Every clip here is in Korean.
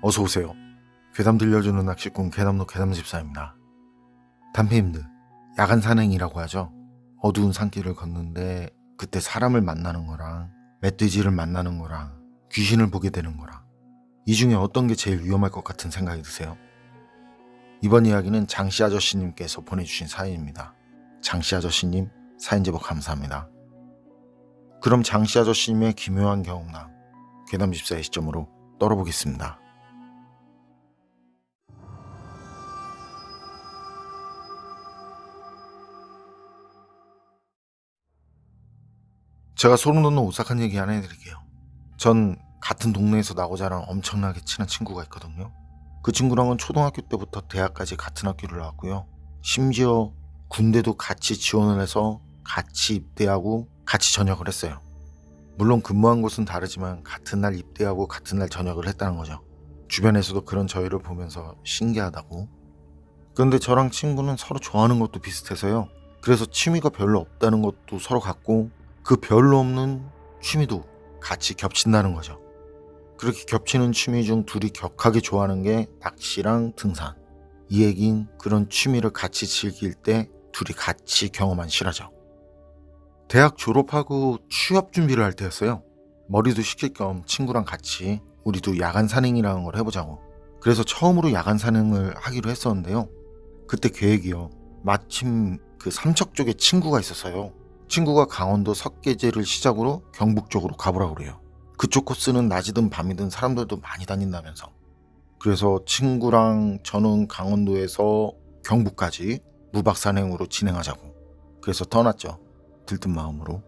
어서오세요. 괴담 들려주는 낚시꾼 괴담로 괴담집사입니다. 단페님들, 야간 산행이라고 하죠. 어두운 산길을 걷는데 그때 사람을 만나는 거랑 멧돼지를 만나는 거랑 귀신을 보게 되는 거랑 이 중에 어떤 게 제일 위험할 것 같은 생각이 드세요? 이번 이야기는 장씨 아저씨님께서 보내주신 사연입니다. 장씨 아저씨님, 사연 제보 감사합니다. 그럼 장씨 아저씨님의 기묘한 경험담, 괴담집사의 시점으로 떨어보겠습니다. 제가 소름 돋는 오싹한 얘기 하나 해드릴게요. 전 같은 동네에서 나고 자란 엄청나게 친한 친구가 있거든요. 그 친구랑은 초등학교 때부터 대학까지 같은 학교를 나왔고요. 심지어 군대도 같이 지원을 해서 같이 입대하고 같이 전역을 했어요. 물론 근무한 곳은 다르지만 같은 날 입대하고 같은 날 전역을 했다는 거죠. 주변에서도 그런 저희를 보면서 신기하다고. 그런데 저랑 친구는 서로 좋아하는 것도 비슷해서요. 그래서 취미가 별로 없다는 것도 서로 같고 그 별로 없는 취미도 같이 겹친다는 거죠. 그렇게 겹치는 취미 중 둘이 격하게 좋아하는 게 낚시랑 등산. 이 얘긴 그런 취미를 같이 즐길 때 둘이 같이 경험한 실화죠. 대학 졸업하고 취업 준비를 할 때였어요. 머리도 식힐 겸 친구랑 같이 우리도 야간 산행이라는 걸 해보자고. 그래서 처음으로 야간 산행을 하기로 했었는데요. 그때 계획이요. 마침 그 삼척 쪽에 친구가 있었어요. 친구가 강원도 석계제를 시작으로 경북 쪽으로 가보라고 그래요. 그쪽 코스는 낮이든 밤이든 사람들도 많이 다닌다면서. 그래서 친구랑 저는 강원도에서 경북까지 무박 산행으로 진행하자고. 그래서 떠났죠. 들뜬 마음으로.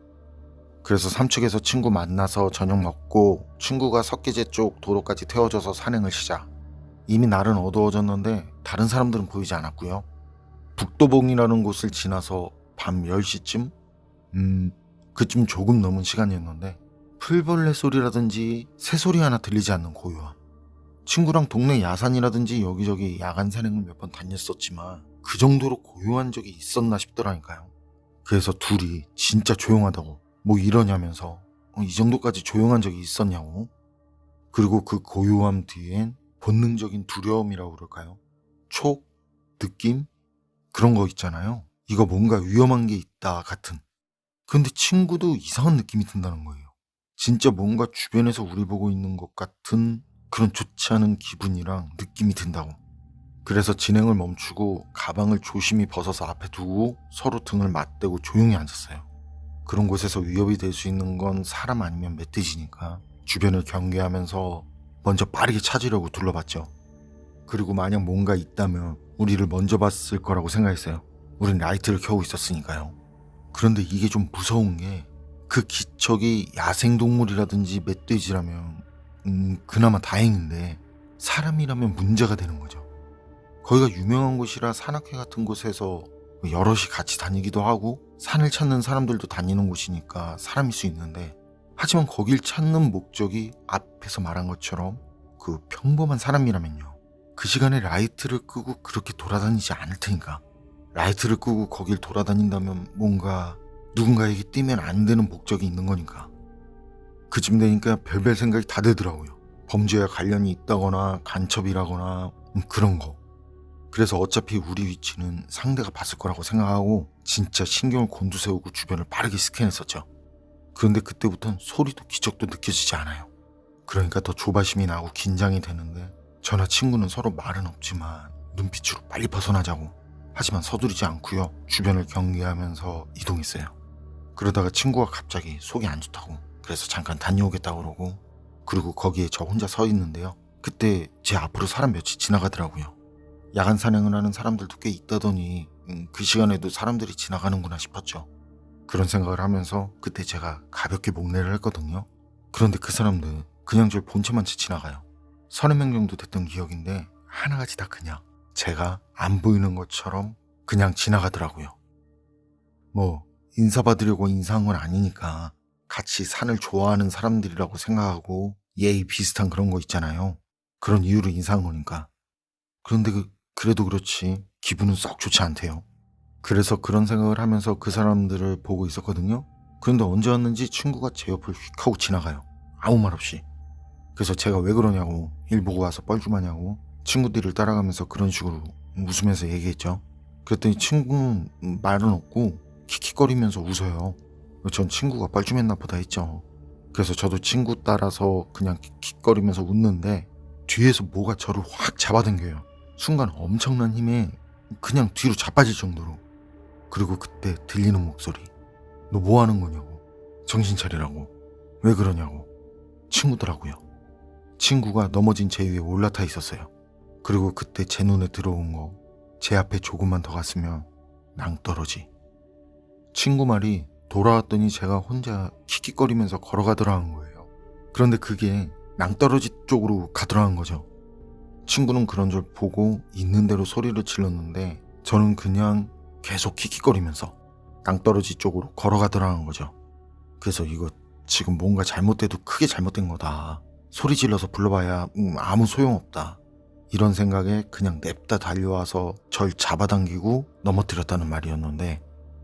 그래서 삼척에서 친구 만나서 저녁 먹고 친구가 석계제 쪽 도로까지 태워줘서 산행을 시작. 이미 날은 어두워졌는데 다른 사람들은 보이지 않았고요. 북도봉이라는 곳을 지나서 밤 10시쯤? 그쯤 조금 넘은 시간이었는데 풀벌레 소리라든지 새소리 하나 들리지 않는 고요함. 친구랑 동네 야산이라든지 여기저기 야간 산행을 몇 번 다녔었지만 그 정도로 고요한 적이 있었나 싶더라니까요. 그래서 둘이 진짜 조용하다고 뭐 이러냐면서 이 정도까지 조용한 적이 있었냐고. 그리고 그 고요함 뒤엔 본능적인 두려움이라고 그럴까요? 촉? 느낌? 그런 거 있잖아요. 이거 뭔가 위험한 게 있다 같은. 근데 친구도 이상한 느낌이 든다는 거예요. 진짜 뭔가 주변에서 우리 보고 있는 것 같은 그런 좋지 않은 기분이랑 느낌이 든다고. 그래서 진행을 멈추고 가방을 조심히 벗어서 앞에 두고 서로 등을 맞대고 조용히 앉았어요. 그런 곳에서 위협이 될 수 있는 건 사람 아니면 멧돼지니까 주변을 경계하면서 먼저 빠르게 찾으려고 둘러봤죠. 그리고 만약 뭔가 있다면 우리를 먼저 봤을 거라고 생각했어요. 우린 라이트를 켜고 있었으니까요. 그런데 이게 좀 무서운 게 그 기척이 야생동물이라든지 멧돼지라면 그나마 다행인데 사람이라면 문제가 되는 거죠. 거기가 유명한 곳이라 산악회 같은 곳에서 여럿이 같이 다니기도 하고 산을 찾는 사람들도 다니는 곳이니까 사람일 수 있는데, 하지만 거길 찾는 목적이 앞에서 말한 것처럼 그 평범한 사람이라면요. 그 시간에 라이트를 끄고 그렇게 돌아다니지 않을 테니까. 라이트를 끄고 거길 돌아다닌다면 뭔가 누군가에게 띄면 안 되는 목적이 있는 거니까. 그쯤 되니까 별별 생각이 다 들더라고요. 범죄와 관련이 있다거나 간첩이라거나 그런 거. 그래서 어차피 우리 위치는 상대가 봤을 거라고 생각하고 진짜 신경을 곤두세우고 주변을 빠르게 스캔했었죠. 그런데 그때부터는 소리도 기척도 느껴지지 않아요. 그러니까 더 조바심이 나고 긴장이 되는데 저나 친구는 서로 말은 없지만 눈빛으로 빨리 벗어나자고. 하지만 서두르지 않고요. 주변을 경계하면서 이동했어요. 그러다가 친구가 갑자기 속이 안 좋다고, 그래서 잠깐 다녀오겠다고 그러고, 그리고 거기에 저 혼자 서 있는데요. 그때 제 앞으로 사람 몇이 지나가더라고요. 야간 산행을 하는 사람들도 꽤 있다더니 그 시간에도 사람들이 지나가는구나 싶었죠. 그런 생각을 하면서 그때 제가 가볍게 목례를 했거든요. 그런데 그 사람들 그냥 절 본체만 채 지나가요. 30명 정도 됐던 기억인데 하나같이 다 그냥 제가 안 보이는 것처럼 그냥 지나가더라고요. 뭐 인사받으려고 인사한 건 아니니까 같이 산을 좋아하는 사람들이라고 생각하고 예의 비슷한 그런 거 있잖아요. 그런 이유로 인사한 거니까. 그런데 그래도 그렇지 기분은 썩 좋지 않대요. 그래서 그런 생각을 하면서 그 사람들을 보고 있었거든요. 그런데 언제 왔는지 친구가 제 옆을 휙 하고 지나가요. 아무 말 없이. 그래서 제가 왜 그러냐고, 일 보고 와서 뻘쭘하냐고 친구들을 따라가면서 그런 식으로 웃으면서 얘기했죠. 그랬더니 친구는 말은 없고 킥킥거리면서 웃어요. 전 친구가 뻘쭘했나 보다 했죠. 그래서 저도 친구 따라서 그냥 킥킥거리면서 웃는데 뒤에서 뭐가 저를 확 잡아당겨요. 순간 엄청난 힘에 그냥 뒤로 자빠질 정도로. 그리고 그때 들리는 목소리. 너 뭐 하는 거냐고. 정신 차리라고. 왜 그러냐고. 친구더라고요. 친구가 넘어진 제 위에 올라타 있었어요. 그리고 그때 제 눈에 들어온 거, 제 앞에 조금만 더 갔으면 낭떠러지. 친구 말이 돌아왔더니 제가 혼자 킥킥거리면서 걸어가더라는 거예요. 그런데 그게 낭떠러지 쪽으로 가더라는 거죠. 친구는 그런 줄 보고 있는 대로 소리를 질렀는데 저는 그냥 계속 킥킥거리면서 낭떠러지 쪽으로 걸어가더라는 거죠. 그래서 이거 지금 뭔가 잘못돼도 크게 잘못된 거다. 소리 질러서 불러봐야 아무 소용없다. 이런 생각에 그냥 냅다 달려와서 절 잡아당기고 넘어뜨렸다는 말이었는데,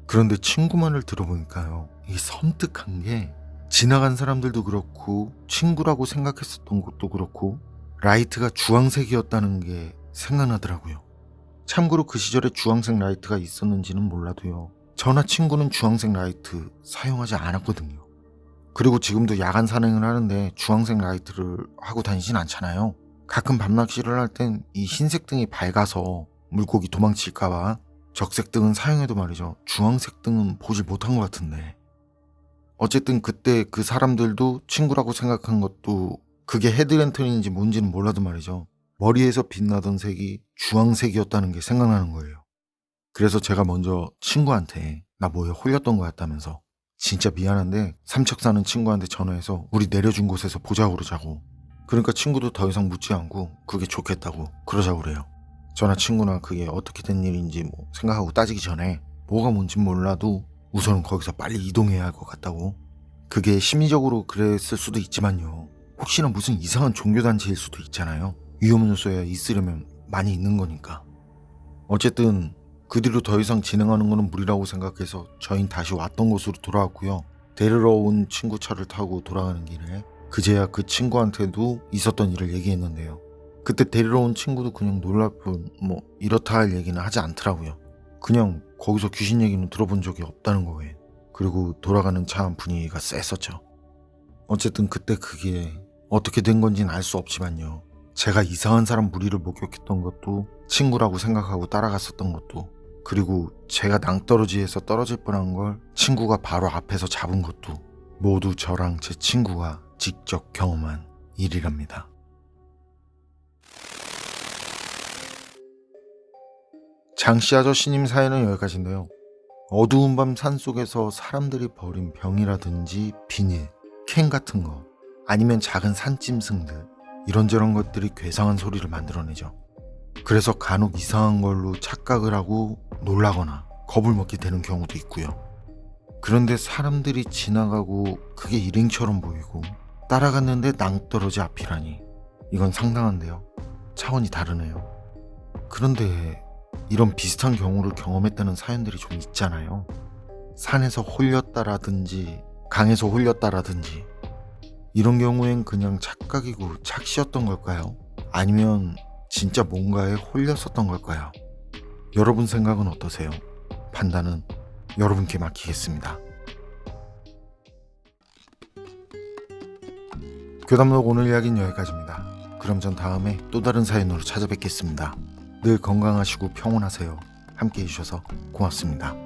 그런데 친구 말을 들어보니까요, 이 섬뜩한 게 지나간 사람들도 그렇고 친구라고 생각했었던 것도 그렇고 라이트가 주황색이었다는 게 생각나더라고요. 참고로 그 시절에 주황색 라이트가 있었는지는 몰라도요, 저나 친구는 주황색 라이트 사용하지 않았거든요. 그리고 지금도 야간 산행을 하는데 주황색 라이트를 하고 다니진 않잖아요. 가끔 밤낚시를 할 땐 이 흰색 등이 밝아서 물고기 도망칠까봐 적색 등은 사용해도 말이죠, 주황색 등은 보질 못한 것 같은데, 어쨌든 그때 그 사람들도 친구라고 생각한 것도 그게 헤드랜턴인지 뭔지는 몰라도 말이죠, 머리에서 빛나던 색이 주황색이었다는 게 생각나는 거예요. 그래서 제가 먼저 친구한테 나 뭐에 홀렸던 것 같다면서, 진짜 미안한데 삼척 사는 친구한테 전화해서 우리 내려준 곳에서 보자고 그러자고. 그러니까 친구도 더 이상 묻지 않고 그게 좋겠다고 그러자고 그래요. 저나 친구나 그게 어떻게 된 일인지 뭐 생각하고 따지기 전에 뭐가 뭔진 몰라도 우선은 거기서 빨리 이동해야 할 것 같다고. 그게 심리적으로 그랬을 수도 있지만요, 혹시나 무슨 이상한 종교단체일 수도 있잖아요. 위험 요소야 있으려면 많이 있는 거니까. 어쨌든 그 뒤로 더 이상 진행하는 거는 무리라고 생각해서 저희는 다시 왔던 곳으로 돌아왔고요. 데리러 온 친구 차를 타고 돌아가는 길에 그제야 그 친구한테도 있었던 일을 얘기했는데요. 그때 데리러 온 친구도 그냥 놀랄 뿐 뭐 이렇다 할 얘기는 하지 않더라고요. 그냥 거기서 귀신 얘기는 들어본 적이 없다는 거예요. 그리고 돌아가는 차 분위기가 셌었죠. 어쨌든 그때 그게 어떻게 된 건지는 알 수 없지만요, 제가 이상한 사람 무리를 목격했던 것도, 친구라고 생각하고 따라갔었던 것도, 그리고 제가 낭떠러지에서 떨어질 뻔한 걸 친구가 바로 앞에서 잡은 것도 모두 저랑 제 친구가 직접 경험한 일이랍니다. 장씨 아저씨님 사연은 여기까지인데요. 어두운 밤 산속에서 사람들이 버린 병이라든지 비닐, 캔 같은 거, 아니면 작은 산짐승들, 이런저런 것들이 괴상한 소리를 만들어내죠. 그래서 간혹 이상한 걸로 착각을 하고 놀라거나 겁을 먹게 되는 경우도 있고요. 그런데 사람들이 지나가고 그게 일행처럼 보이고 따라갔는데 낭떠러지 앞이라니, 이건 상당한데요. 차원이 다르네요. 그런데 이런 비슷한 경우를 경험했다는 사연들이 좀 있잖아요. 산에서 홀렸다라든지 강에서 홀렸다라든지. 이런 경우엔 그냥 착각이고 착시였던 걸까요? 아니면 진짜 뭔가에 홀렸었던 걸까요? 여러분 생각은 어떠세요? 판단은 여러분께 맡기겠습니다. 교담록 오늘 이야기는 여기까지입니다. 그럼 전 다음에 또 다른 사연으로 찾아뵙겠습니다. 늘 건강하시고 평온하세요. 함께 해주셔서 고맙습니다.